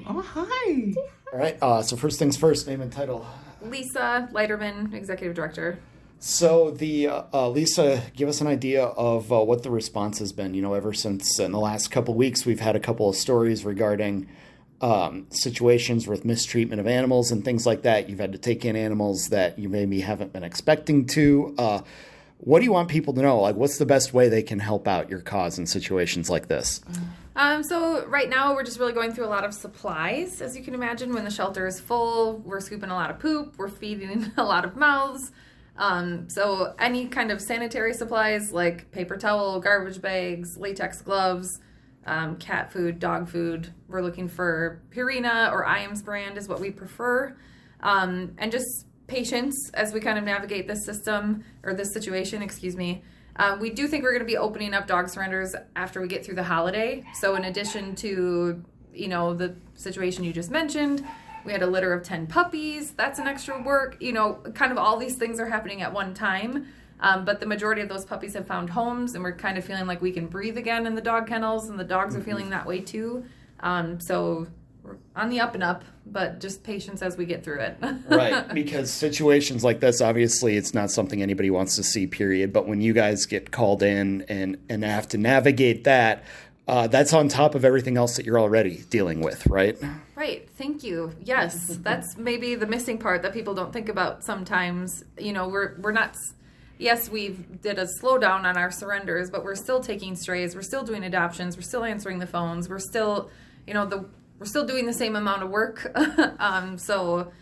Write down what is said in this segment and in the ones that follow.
Oh, hi. All right. So first things first, name and title. Lisa Leiterman, Executive Director. So Lisa, give us an idea of what the response has been. Ever since in the last couple of weeks, we've had a couple of stories regarding situations with mistreatment of animals and things like that. You've had to take in animals that you maybe haven't been expecting to. What do you want people to know? Like, what's the best way they can help out your cause in situations like this? So right now we're just really going through a lot of supplies. As you can imagine, when the shelter is full, we're scooping a lot of poop, we're feeding a lot of mouths. So any kind of sanitary supplies like paper towel, garbage bags, latex gloves, cat food, dog food. We're looking for Purina or IAMS brand is what we prefer. And just patience as we kind of navigate this system or this situation, we do think we're going to be opening up dog surrenders after we get through the holiday. So in addition to, the situation you just mentioned, we had a litter of 10 puppies. That's an extra work. Kind of all these things are happening at one time. But the majority of those puppies have found homes, and we're kind of feeling like we can breathe again in the dog kennels, and the dogs are feeling that way too. So we're on the up and up, but just patience as we get through it. Right, because situations like this, obviously, it's not something anybody wants to see, period. But when you guys get called in and have to navigate that, that's on top of everything else that you're already dealing with, right? Right. Thank you. Yes, that's maybe the missing part that people don't think about sometimes. We're not. Yes, we've did a slowdown on our surrenders, but we're still taking strays. We're still doing adoptions. We're still answering the phones. We're still, we're still doing the same amount of work. So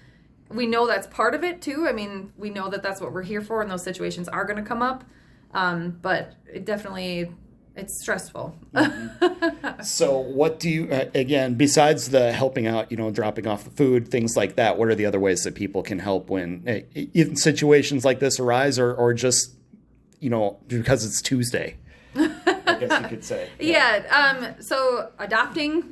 we know that's part of it too. I mean, we know that that's what we're here for, and those situations are going to come up. But it definitely, it's stressful. So what do you, again, besides the helping out, dropping off the food, things like that, what are the other ways that people can help when in situations like this arise or just, because it's Tuesday? I guess you could say. Yeah. So adopting,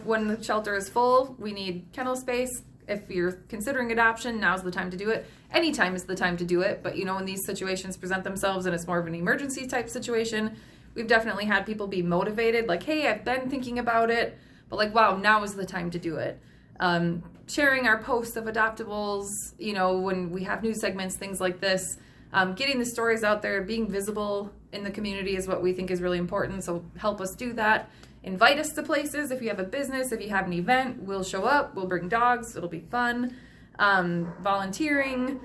when the shelter is full, we need kennel space. If you're considering adoption, now's the time to do it. Anytime is the time to do it. But, when these situations present themselves and it's more of an emergency type situation, we've definitely had people be motivated. Like, hey, I've been thinking about it. But like, wow, now is the time to do it. Sharing our posts of adoptables, when we have news segments, things like this. Getting the stories out there, being visible in the community is what we think is really important. So help us do that. Invite us to places. If you have a business, if you have an event, we'll show up. We'll bring dogs. It'll be fun. Volunteering,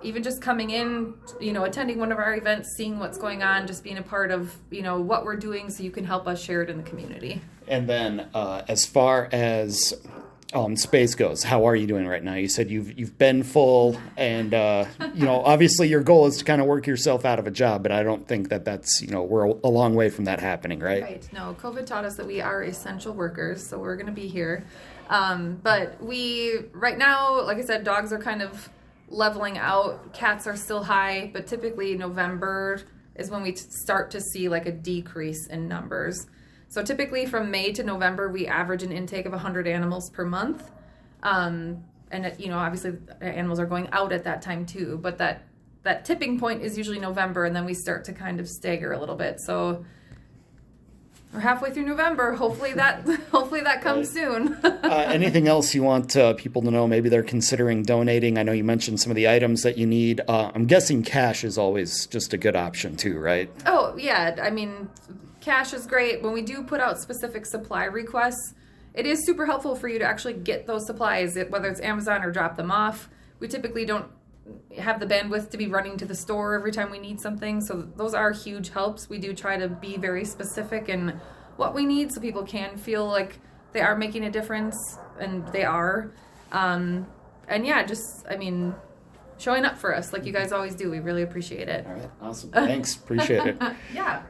even just coming in, attending one of our events, seeing what's going on, just being a part of, what we're doing so you can help us share it in the community. And then as far as space goes, how are you doing right now? You said you've been full, and obviously your goal is to kind of work yourself out of a job, but I don't think that's we're a long way from that happening, right? Right. No, COVID taught us that we are essential workers, so we're going to be here. But we right now, like I said, dogs are kind of leveling out. Cats are still high, but typically November is when we start to see like a decrease in numbers. So typically from May to November, we average an intake of 100 animals per month. And, obviously animals are going out at that time too. But that tipping point is usually November, and then we start to kind of stagger a little bit. So we're halfway through November. Hopefully that comes soon. Anything else you want people to know? Maybe they're considering donating. I know you mentioned some of the items that you need. I'm guessing cash is always just a good option too, right? Oh, yeah. I mean, cash is great. When we do put out specific supply requests, it is super helpful for you to actually get those supplies, whether it's Amazon or drop them off. We typically don't have the bandwidth to be running to the store every time we need something. So those are huge helps. We do try to be very specific in what we need so people can feel like they are making a difference, and they are. And yeah, showing up for us like you guys always do. We really appreciate it. All right. Awesome. Thanks. Appreciate it. Yeah.